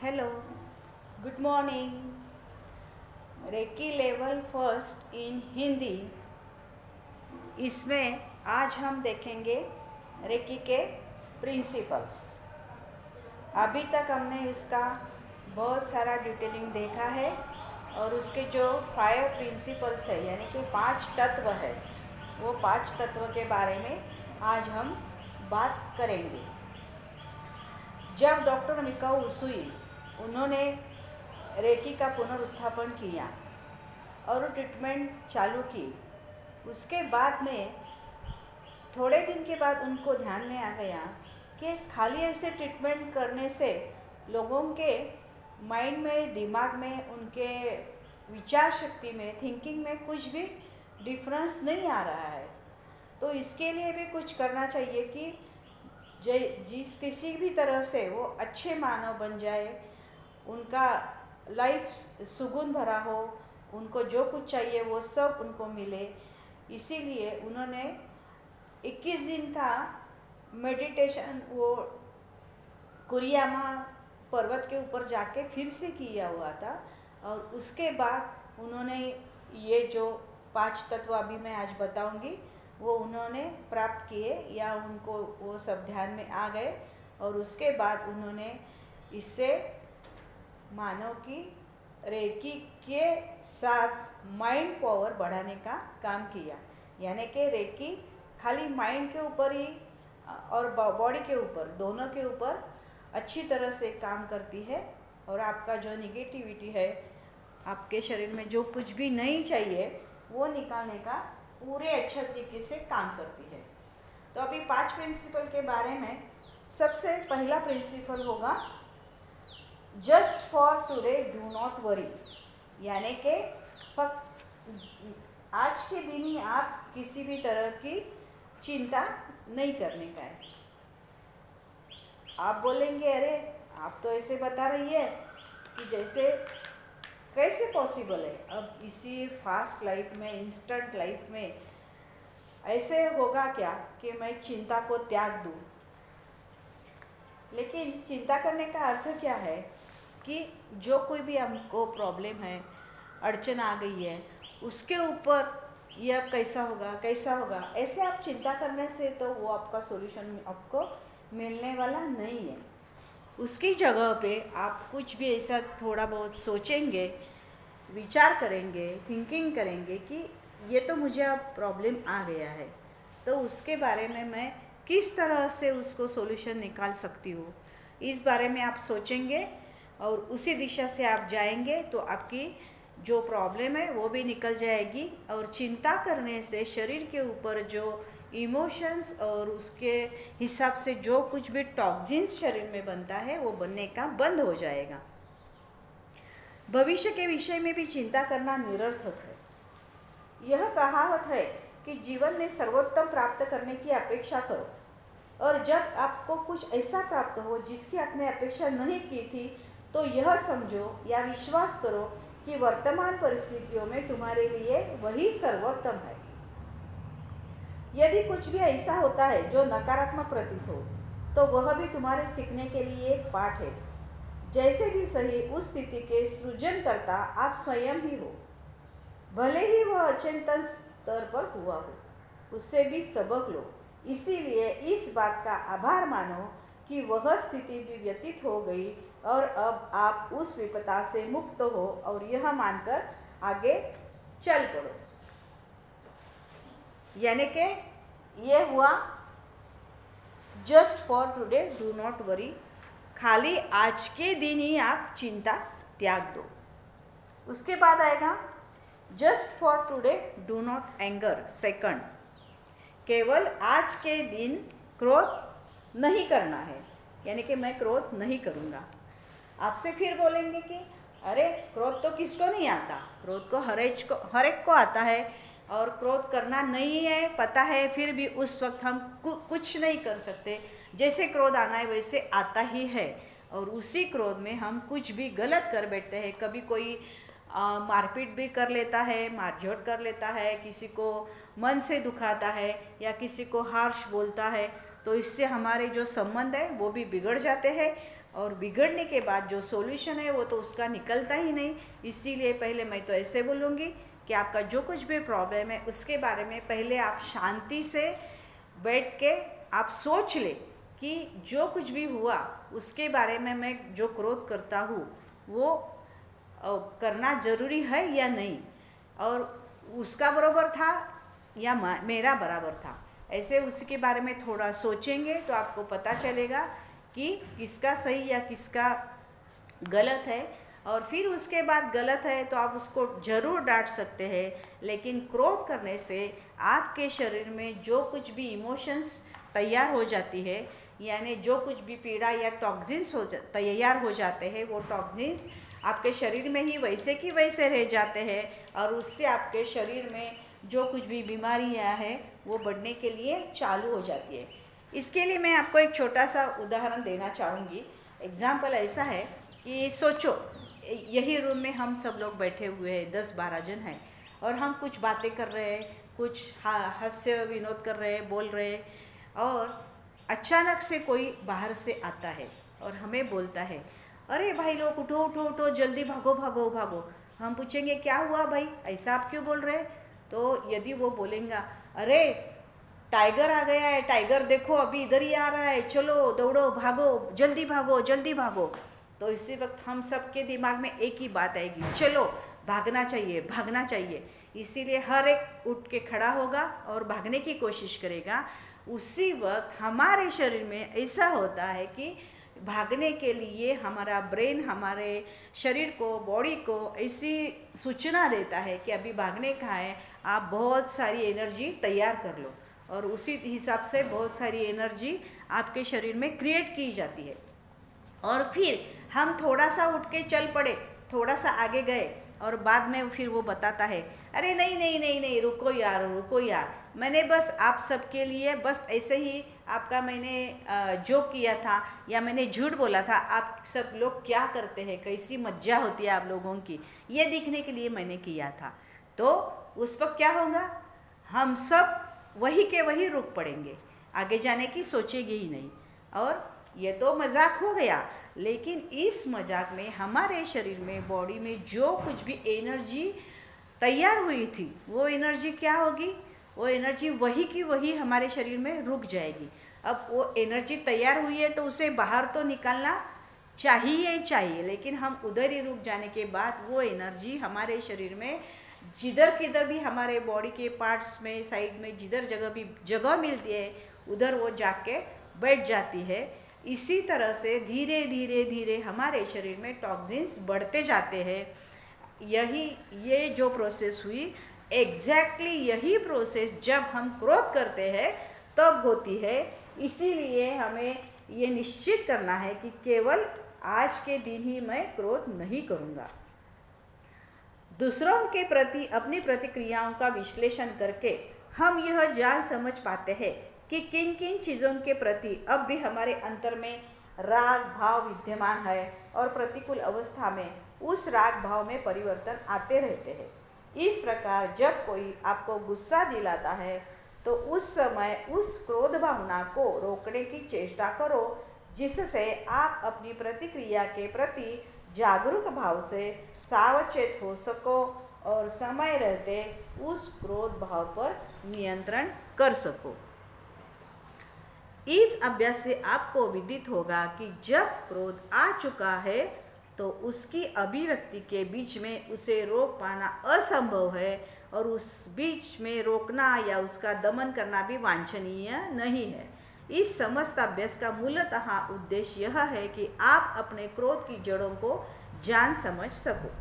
Hello, good morning. Reiki level first in Hindi, इसमें आज हम देखेंगे रेकी के प्रिंसिपल्स। अभी तक हमने उसका बहुत सारा डिटेलिंग देखा है और उसके जो 5 प्रिंसिपल्स है यानी कि 5 तत्व है, वो 5 तत्व के बारे में आज हम बात करेंगे। जब डॉक्टर मिकाओ उसुई उन्होंने रेकी का पुनरुत्थापन किया और ट्रीटमेंट चालू की, उसके बाद में थोड़े दिन के बाद उनको ध्यान में आ गया कि खाली ऐसे ट्रीटमेंट करने से लोगों के माइंड में, दिमाग में, उनके विचार शक्ति में, थिंकिंग में कुछ भी डिफरेंस नहीं आ रहा है। तो इसके लिए भी कुछ करना चाहिए कि जिस किसी भी तरह से वो अच्छे मानव बन जाए, उनका लाइफ सुकून भरा हो, उनको जो कुछ चाहिए वो सब उनको मिले। इसीलिए उन्होंने 21 दिन का मेडिटेशन वो कुरियामा पर्वत के ऊपर जाके फिर से किया हुआ था और उसके बाद उन्होंने ये जो 5 तत्व अभी मैं आज बताऊंगी वो उन्होंने प्राप्त किए या उनको वो सब ध्यान में आ गए और उसके बाद उन्होंने इससे मानव की रेकी के साथ माइंड पावर बढ़ाने का काम किया। यानी कि रेकी खाली माइंड के ऊपर ही और बॉडी के ऊपर, दोनों के ऊपर अच्छी तरह से काम करती है और आपका जो निगेटिविटी है, आपके शरीर में जो कुछ भी नहीं चाहिए वो निकालने का पूरे अच्छे तरीके से काम करती है। तो अभी 5 प्रिंसिपल के बारे में सबसे पहला प्रिंसिपल होगा just for today do not worry, यानी कि आज के दिन ही आप किसी भी तरह की चिंता नहीं करने का है। आप बोलेंगे अरे आप तो ऐसे बता रही है कि जैसे कैसे पॉसिबल है, अब इसी फास्ट लाइफ में, इंस्टेंट लाइफ में ऐसे होगा क्या कि मैं चिंता को त्याग दूँ। लेकिन चिंता करने का अर्थ क्या है कि जो कोई भी हमको प्रॉब्लम है, अड़चन आ गई है, उसके ऊपर यह कैसा होगा कैसा होगा, ऐसे आप चिंता करने से तो वो आपका सॉल्यूशन आपको मिलने वाला नहीं है। उसकी जगह पे आप कुछ भी ऐसा थोड़ा बहुत सोचेंगे, विचार करेंगे, थिंकिंग करेंगे कि ये तो मुझे अब प्रॉब्लम आ गया है, तो उसके बारे में मैं किस तरह से उसको सॉल्यूशन निकाल सकती हूँ, इस बारे में आप सोचेंगे और उसी दिशा से आप जाएंगे तो आपकी जो प्रॉब्लम है वो भी निकल जाएगी। और चिंता करने से शरीर के ऊपर जो इमोशंस और उसके हिसाब से जो कुछ भी टॉक्सिन्स शरीर में बनता है वो बनने का बंद हो जाएगा। भविष्य के विषय में भी चिंता करना निरर्थक है। यह कहावत है कि जीवन में सर्वोत्तम प्राप्त करने की अपेक्षा करो, और जब आपको कुछ ऐसा प्राप्त हो जिसकी आपने अपेक्षा नहीं की थी तो यह समझो या विश्वास करो कि वर्तमान परिस्थितियों में तुम्हारे लिए वही सर्वोत्तम है। यदि कुछ भी ऐसा होता है जो नकारात्मक प्रतीत हो तो वह भी तुम्हारे सीखने के लिए एक पाठ है। जैसे भी सही, उस स्थिति के सृजनकर्ता आप स्वयं ही हो, भले ही वह अचेतन स्तर पर हुआ हो, उससे भी सबक लो। इसीलिए इस बात का आभार मानो कि वह स्थिति भी व्यतीत हो गई और अब आप उस विपदा से मुक्त हो और यह मानकर आगे चल पड़ो। यानी कि ये हुआ just for today do not worry, खाली आज के दिन ही आप चिंता त्याग दो। उसके बाद आएगा just for today do not anger. Second, केवल आज के दिन क्रोध नहीं करना है, यानी कि मैं क्रोध नहीं करूँगा। आपसे फिर बोलेंगे कि अरे क्रोध तो किसको नहीं आता, क्रोध को हर एक को आता है और क्रोध करना नहीं है पता है, फिर भी उस वक्त हम कुछ नहीं कर सकते। जैसे क्रोध आना है वैसे आता ही है और उसी क्रोध में हम कुछ भी गलत कर बैठते हैं। कभी कोई मारपीट भी कर लेता है, मारझोट कर लेता है, किसी को मन से दुखाता है या किसी को हार्श बोलता है, तो इससे हमारे जो संबंध है वो भी बिगड़ जाते हैं और बिगड़ने के बाद जो सॉल्यूशन है वो तो उसका निकलता ही नहीं। इसीलिए पहले मैं तो ऐसे बोलूँगी कि आपका जो कुछ भी प्रॉब्लम है उसके बारे में पहले आप शांति से बैठ के आप सोच ले कि जो कुछ भी हुआ उसके बारे में मैं जो क्रोध करता हूँ वो करना ज़रूरी है या नहीं, और उसका बराबर था या मेरा बराबर था। ऐसे उसके बारे में थोड़ा सोचेंगे तो आपको पता चलेगा कि किसका सही या किसका गलत है। और फिर उसके बाद गलत है तो आप उसको ज़रूर डांट सकते हैं, लेकिन क्रोध करने से आपके शरीर में जो कुछ भी इमोशंस तैयार हो जाती है, यानी जो कुछ भी पीड़ा या टॉक्सिन्स तैयार हो जाते हैं, वो टॉक्सिन्स आपके शरीर में ही वैसे की वैसे रह जाते हैं और उससे आपके शरीर में जो कुछ भी बीमारियां हैं वो बढ़ने के लिए चालू हो जाती है। इसके लिए मैं आपको एक छोटा सा उदाहरण देना चाहूँगी। एग्जाम्पल ऐसा है कि सोचो यही रूम में हम सब लोग बैठे हुए हैं, 10-12 जन हैं, और हम कुछ बातें कर रहे हैं, कुछ हास्य विनोद कर रहे हैं, बोल रहे हैं, और अचानक से कोई बाहर से आता है और हमें बोलता है, अरे भाई लोग उठो उठो उठो, जल्दी भागो भागो भागो। हम पूछेंगे क्या हुआ भाई, ऐसा आप क्यों बोल रहे हैं? तो यदि वो बोलेंगा, अरे टाइगर आ गया है, टाइगर देखो अभी इधर ही आ रहा है, चलो दौड़ो भागो, जल्दी भागो जल्दी भागो। तो इसी वक्त हम सबके दिमाग में एक ही बात आएगी, चलो भागना चाहिए भागना चाहिए। इसीलिए हर एक उठ के खड़ा होगा और भागने की कोशिश करेगा। उसी वक्त हमारे शरीर में ऐसा होता है कि भागने के लिए हमारा ब्रेन हमारे शरीर को, बॉडी को ऐसी सूचना देता है कि अभी भागने का है, आप बहुत सारी एनर्जी तैयार कर लो, और उसी हिसाब से बहुत सारी एनर्जी आपके शरीर में क्रिएट की जाती है। और फिर हम थोड़ा सा उठ के चल पड़े, थोड़ा सा आगे गए, और बाद में फिर वो बताता है, अरे नहीं नहीं नहीं नहीं रुको यार, मैंने बस आप सबके लिए बस ऐसे ही आपका मैंने जोक किया था या मैंने झूठ बोला था, आप सब लोग क्या करते हैं, कैसी मज्जा होती है आप लोगों की, ये दिखने के लिए मैंने किया था। तो उस वक्त क्या होगा, हम सब वही के वही रुक पड़ेंगे, आगे जाने की सोचेंगे ही नहीं। और ये तो मजाक हो गया, लेकिन इस मजाक में हमारे शरीर में, बॉडी में जो कुछ भी एनर्जी तैयार हुई थी, वो एनर्जी क्या होगी, वो एनर्जी वही की वही हमारे शरीर में रुक जाएगी। अब वो एनर्जी तैयार हुई है तो उसे बाहर तो निकालना चाहिए, लेकिन हम उधर ही रुक जाने के बाद वो एनर्जी हमारे शरीर में जिधर किधर भी हमारे बॉडी के पार्ट्स में, साइड में जिधर जगह मिलती है उधर वो जाके बैठ जाती है। इसी तरह से धीरे धीरे धीरे हमारे शरीर में टॉक्सिन्स बढ़ते जाते हैं। ये जो प्रोसेस हुई, एग्जैक्टली यही प्रोसेस जब हम क्रोध करते हैं तब होती है। इसीलिए हमें ये निश्चित करना है कि केवल आज के दिन ही मैं क्रोध नहीं करूँगा। दूसरों के प्रति अपनी प्रतिक्रियाओं का विश्लेषण करके हम यह जान समझ पाते हैं कि किन किन चीज़ों के प्रति अब भी हमारे अंतर में राग भाव विद्यमान है, और प्रतिकूल अवस्था में उस राग भाव में परिवर्तन आते रहते हैं। इस प्रकार जब कोई आपको गुस्सा दिलाता है तो उस समय उस क्रोध भावना को रोकने की चेष्टा करो, जिससे आप अपनी प्रतिक्रिया के प्रति जागरूक भाव से सावचेत हो सको और समय रहते उस क्रोध भाव पर नियंत्रण कर सको। इस अभ्यास से आपको विदित होगा कि जब क्रोध आ चुका है तो उसकी अभिव्यक्ति के बीच में उसे रोक पाना असंभव है, और उस बीच में रोकना या उसका दमन करना भी वांछनीय नहीं है। इस समस्त अभ्यास का मूलतः उद्देश्य यह है कि आप अपने क्रोध की जड़ों को जान समझ सको।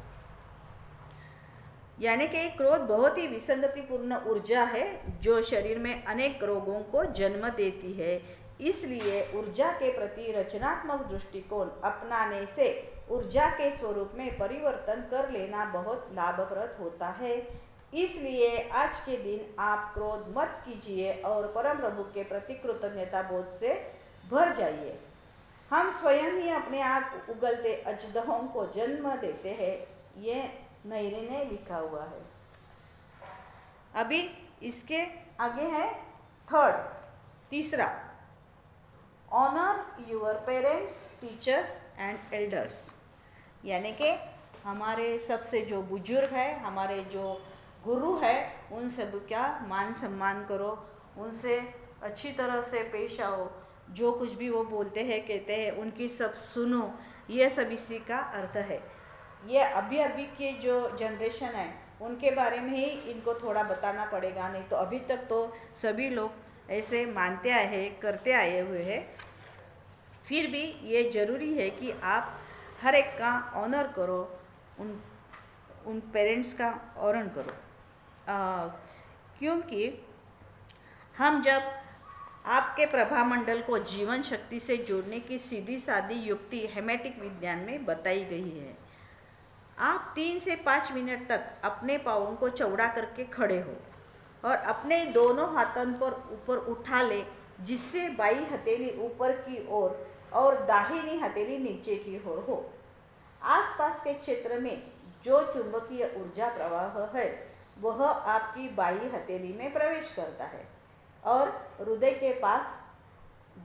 यानी कि क्रोध बहुत ही विसंगतिपूर्ण ऊर्जा है जो शरीर में अनेक रोगों को जन्म देती है। इसलिए ऊर्जा के प्रति रचनात्मक दृष्टिकोण अपनाने से ऊर्जा के स्वरूप में परिवर्तन कर लेना बहुत लाभप्रद होता है। इसलिए आज के दिन आप क्रोध मत कीजिए और परम प्रभु के प्रति कृतज्ञता बोध से भर जाइए। हम स्वयं ही अपने आप उगलते अजदहों को जन्म देते हैं, ये नैरे ने लिखा हुआ है। अभी इसके आगे है तीसरा, honour your parents, teachers and elders, यानी कि हमारे सबसे जो बुजुर्ग है, हमारे जो गुरु है, उन सब का मान सम्मान करो, उनसे अच्छी तरह से पेश आओ, जो कुछ भी वो बोलते हैं कहते हैं उनकी सब सुनो, ये सब इसी का अर्थ है। ये अभी अभी के जो जनरेशन है उनके बारे में ही इनको थोड़ा बताना पड़ेगा, नहीं तो अभी तक तो सभी लोग ऐसे मानते आए हैं, करते आए हुए हैं। फिर भी ये ज़रूरी है कि आप हर एक का ऑनर करो, उन पेरेंट्स का ऑनर करो, क्योंकि हम जब आपके प्रभामंडल को जीवन शक्ति से जोड़ने की सीधी सादी युक्ति हेमेटिक विज्ञान में बताई गई है। आप 3 से 5 मिनट तक अपने पाँवों को चौड़ा करके खड़े हो और अपने दोनों हाथों पर ऊपर उठा ले, जिससे बाई हथेली ऊपर की ओर और दाहिनी हथेली नीचे की ओर हो। आसपास के क्षेत्र में जो चुंबकीय ऊर्जा प्रवाह है वह आपकी बाई हथेली में प्रवेश करता है और हृदय के पास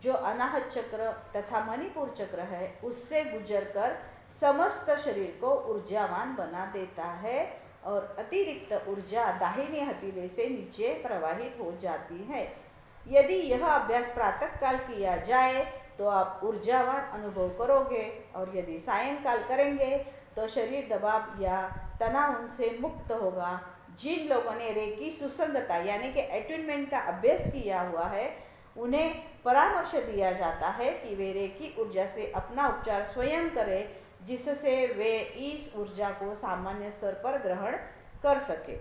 जो अनाहत चक्र तथा मणिपुर चक्र है उससे गुजरकर समस्त शरीर को ऊर्जावान बना देता है और अतिरिक्त ऊर्जा दाहिनी हथेली से नीचे प्रवाहित हो जाती है। यदि यह अभ्यास प्रातः काल किया जाए तो आप ऊर्जावान अनुभव करोगे, और यदि सायंकाल करेंगे तो शरीर दबाव या तनाव उनसे मुक्त होगा। जिन लोगों ने रेकी सुसंगता यानी कि एट्यूनमेंट का अभ्यास किया हुआ है उन्हें परामर्श दिया जाता है कि वे रेकी ऊर्जा से अपना उपचार स्वयं करें, जिससे वे इस ऊर्जा को सामान्य स्तर पर ग्रहण कर सके।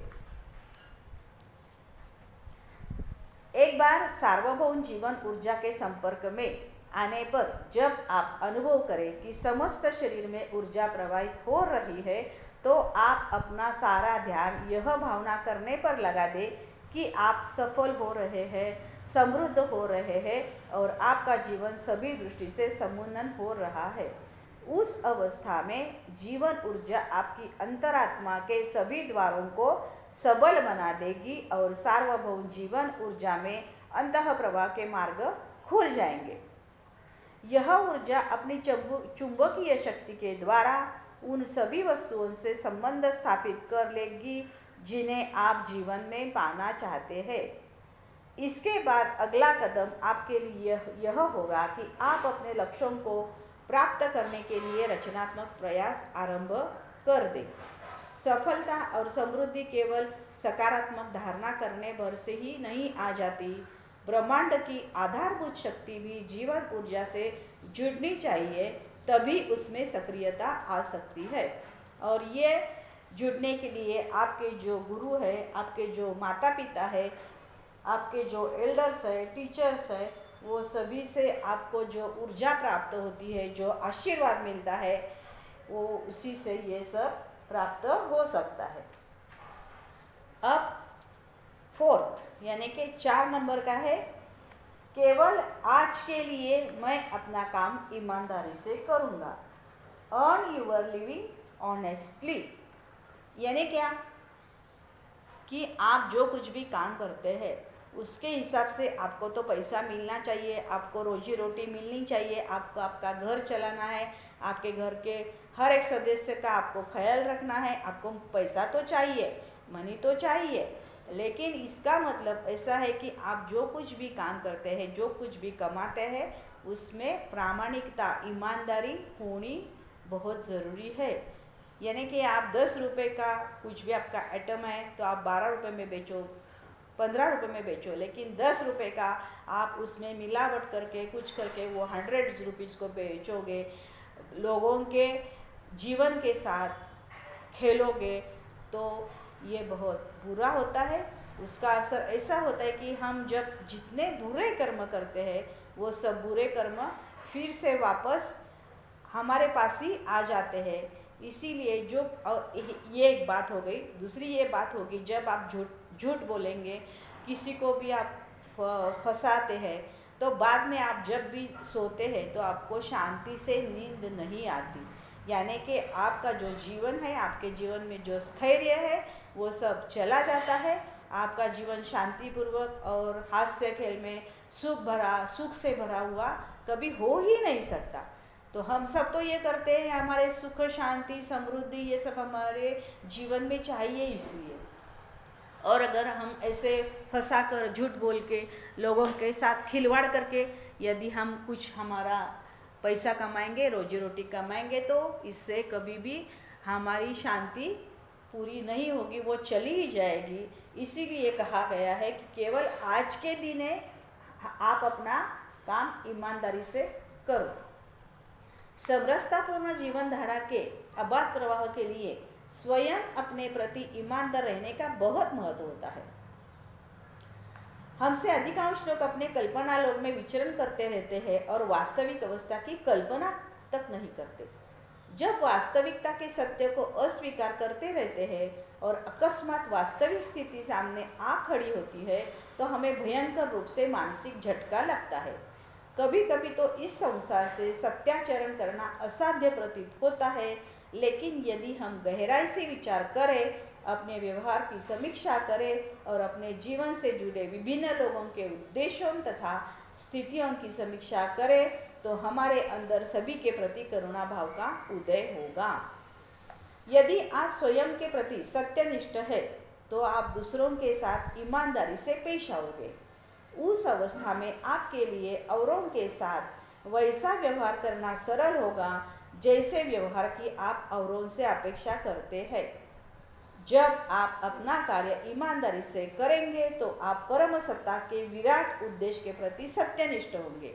एक बार सार्वभौम जीवन ऊर्जा के संपर्क में आने पर जब आप अनुभव करें कि समस्त शरीर में ऊर्जा प्रवाहित हो रही है, तो आप अपना सारा ध्यान यह भावना करने पर लगा दें कि आप सफल हो रहे हैं, समृद्ध हो रहे हैं और आपका जीवन सभी दृष्टि से समुन्नत हो रहा है। उस अवस्था में जीवन ऊर्जा आपकी अंतरात्मा के सभी द्वारों को सबल बना देगी और सार्वभौम जीवन ऊर्जा में अंतः प्रवाह के मार्ग खुल जाएंगे। यह ऊर्जा अपनी चुंबकीय शक्ति के द्वारा उन सभी वस्तुओं से संबंध स्थापित कर लेगी जिन्हें आप जीवन में पाना चाहते हैं। इसके बाद अगला कदम आपके लिए यह होगा कि आप अपने लक्ष्यों को प्राप्त करने के लिए रचनात्मक प्रयास आरंभ कर दें। सफलता और समृद्धि केवल सकारात्मक धारणा करने भर से ही नहीं आ जाती, ब्रह्मांड की आधारभूत शक्ति भी जीवन ऊर्जा से जुड़नी चाहिए, तभी उसमें सक्रियता आ सकती है। और ये जुड़ने के लिए आपके जो गुरु है, आपके जो माता पिता है, आपके जो एल्डर्स है, टीचर्स है, वो सभी से आपको जो ऊर्जा प्राप्त होती है, जो आशीर्वाद मिलता है, वो उसी से ये सब प्राप्त हो सकता है। अब 4th यानी कि 4 नंबर का है, केवल आज के लिए मैं अपना काम ईमानदारी से करूँगा। अर्न यूर लिविंग ऑनेस्टली, यानी क्या कि आप जो कुछ भी काम करते हैं उसके हिसाब से आपको तो पैसा मिलना चाहिए, आपको रोजी रोटी मिलनी चाहिए, आपको आपका घर चलाना है, आपके घर के हर एक सदस्य का आपको ख्याल रखना है, आपको पैसा तो चाहिए, मनी तो चाहिए, लेकिन इसका मतलब ऐसा है कि आप जो कुछ भी काम करते हैं, जो कुछ भी कमाते हैं, उसमें प्रामाणिकता, ईमानदारी होनी बहुत ज़रूरी है। यानी कि आप 10 रुपये का कुछ भी आपका आइटम है तो आप 12 रुपये में बेचो, 15 रुपये में बेचो, लेकिन 10 रुपये का आप उसमें मिलावट करके कुछ करके वो 100 रुपीज़ को बेचोगे, लोगों के जीवन के साथ खेलोगे, तो ये बहुत बुरा होता है। उसका असर ऐसा होता है कि हम जब जितने बुरे कर्म करते हैं वो सब बुरे कर्म फिर से वापस हमारे पास ही आ जाते हैं। इसीलिए जो ये एक बात हो गई। दूसरी ये बात होगी, जब आप झूठ बोलेंगे, किसी को भी आप फंसाते हैं, तो बाद में आप जब भी सोते हैं तो आपको शांति से नींद नहीं आती। यानी कि आपका जो जीवन है, आपके जीवन में जो स्थैर्य है वो सब चला जाता है। आपका जीवन शांतिपूर्वक और हास्य खेल में सुख से भरा हुआ कभी हो ही नहीं सकता। तो हम सब तो ये करते हैं, हमारे सुख शांति समृद्धि ये सब हमारे जीवन में चाहिए इसलिए। और अगर हम ऐसे फंसा कर झूठ बोल के लोगों के साथ खिलवाड़ करके यदि हम कुछ हमारा पैसा कमाएंगे, रोजी रोटी कमाएंगे, तो इससे कभी भी हमारी शांति पूरी नहीं होगी, वो चली ही जाएगी। इसीलिए कहा गया है कि केवल आज के दिन है, आप अपना काम ईमानदारी से करो। समरसतापूर्ण जीवन धारा के अबाध प्रवाह के लिए स्वयं अपने प्रति ईमानदार रहने का बहुत महत्व होता है। हमसे अधिकांश लोग अपने कल्पना लोक में विचरण करते रहते हैं और वास्तविक अवस्था की कल्पना तक नहीं करते। जब वास्तविकता के सत्य को अस्वीकार करते रहते हैं और अकस्मात वास्तविक स्थिति सामने आ खड़ी होती है, तो हमें भयंकर रूप से मानसिक झटका लगता है। कभी कभी तो इस संसार से सत्याचरण करना असाध्य प्रतीत होता है, लेकिन यदि हम गहराई से विचार करें, अपने व्यवहार की समीक्षा करें और अपने जीवन से जुड़े विभिन्न लोगों के उद्देश्यों तथा स्थितियों की समीक्षा करें, तो हमारे अंदर सभी के प्रति करुणा भाव का उदय होगा। यदि आप स्वयं के प्रति सत्यनिष्ठ है, तो आप दूसरों के साथ ईमानदारी से पेश आओगे। उस अवस्था में आपके लिए औरों के साथ वैसा व्यवहार करना सरल होगा जैसे व्यवहार की आप औरों से अपेक्षा करते हैं। जब आप अपना कार्य ईमानदारी से करेंगे, तो आप परम सत्ता के विराट उद्देश्य के प्रति सत्यनिष्ठ होंगे।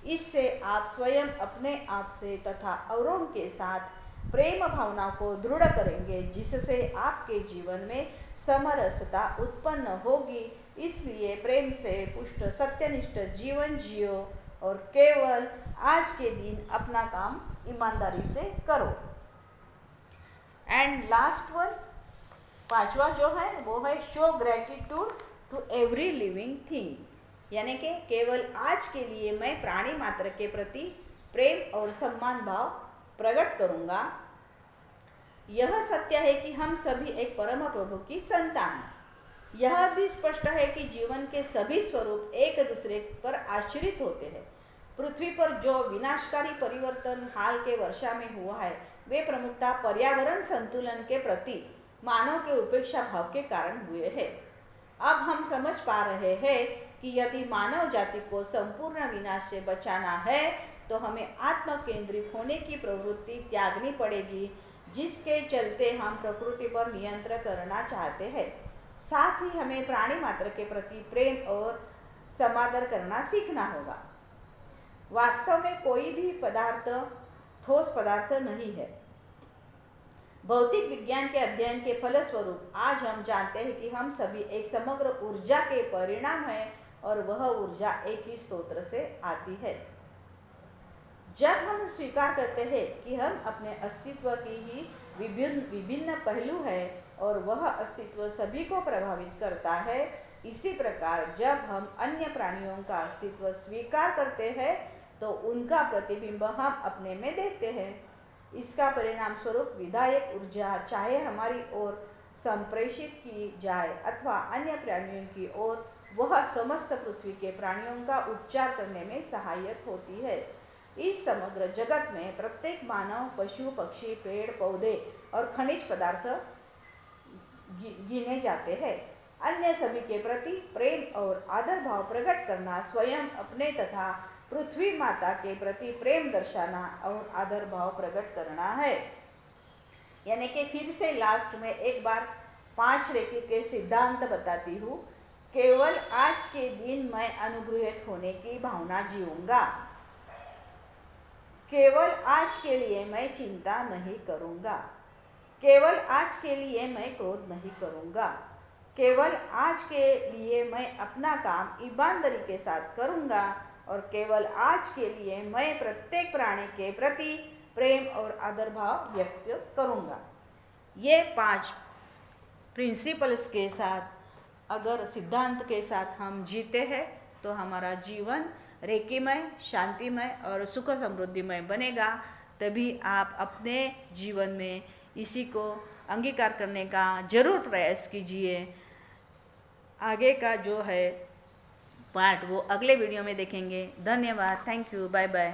इससे आप स्वयं अपने आप से तथा औरों के साथ प्रेम भावना को दृढ़ करेंगे, जिससे आपके जीवन में समरसता उत्पन्न होगी। इसलिए प्रेम से पुष्ट सत्यनिष्ठ जीवन जियो और केवल आज के दिन अपना काम ईमानदारी से करो। एंड लास्ट वन, पांचवा जो है वो है show gratitude to every living thing, यानी कि केवल आज के लिए मैं प्राणी मात्र के प्रति प्रेम और सम्मान भाव प्रकट करूंगा। यह सत्य है कि हम सभी एक परम प्रभु की संतान हैं। यह भी स्पष्ट है कि जीवन के सभी स्वरूप एक दूसरे पर आश्रित होते हैं। पृथ्वी पर जो विनाशकारी परिवर्तन हाल के वर्षा में हुआ है, वे प्रमुखता पर्यावरण संतुलन के प्रति मानव के उपेक्षा भाव के कारण हुए हैं। अब हम समझ पा रहे हैं कि यदि मानव जाति को संपूर्ण विनाश से बचाना है, तो हमें आत्म केंद्रित होने की प्रवृत्ति त्यागनी पड़ेगी, जिसके चलते हम प्रकृति पर नियंत्रण करना चाहते हैं। साथ ही हमें प्राणी मात्र के प्रति प्रेम और समादर करना सीखना होगा। वास्तव में कोई भी पदार्थ ठोस पदार्थ नहीं है। भौतिक विज्ञान के अध्ययन के फलस्वरूप आज हम जानते हैं कि हम सभी एक समग्र ऊर्जा के परिणाम हैं और वह ऊर्जा एक ही स्रोत से आती है। जब हम स्वीकार करते हैं कि हम अपने अस्तित्व की ही विभिन्न पहलू है और वह अस्तित्व सभी को प्रभावित करता है, इसी प्रकार जब हम अन्य प्राणियों का अस्तित्व स्वीकार करते हैं, तो उनका प्रतिबिंब हम अपने में देखते हैं। इसका परिणाम स्वरूप विधायक ऊर्जा चाहे हमारी ओर संप्रेषित की जाए अथवा अन्य प्राणियों की ओर, वह समस्त पृथ्वी के प्राणियों का उपचार करने में सहायक होती है। इस समग्र जगत में प्रत्येक मानव, पशु, पक्षी, पेड़ पौधे और खनिज पदार्थ गिने जाते हैं। अन्य सभी के प्रति प्रेम और आदर भाव प्रकट करना, स्वयं अपने तथा पृथ्वी माता के प्रति प्रेम दर्शाना और आदर भाव प्रकट करना है। यानी कि फिर से लास्ट में एक बार 5 रेखी के सिद्धांत बताती हूँ। केवल आज के दिन मैं अनुग्रहित होने की भावना जीऊंगा। केवल आज के लिए मैं चिंता नहीं करूंगा। केवल आज के लिए मैं क्रोध नहीं करूंगा। केवल आज के लिए मैं अपना काम ईमानदारी के साथ करूंगा और केवल आज के लिए मैं प्रत्येक प्राणी के प्रति प्रेम और आदर भाव व्यक्त करूंगा। ये 5 प्रिंसिपल्स के साथ, अगर सिद्धांत के साथ हम जीते हैं, तो हमारा जीवन रेकीमय, शांतिमय और सुख समृद्धिमय बनेगा। तभी आप अपने जीवन में इसी को अंगीकार करने का जरूर प्रयास कीजिए। आगे का जो है पार्ट वो अगले वीडियो में देखेंगे। धन्यवाद, थैंक यू, बाय बाय।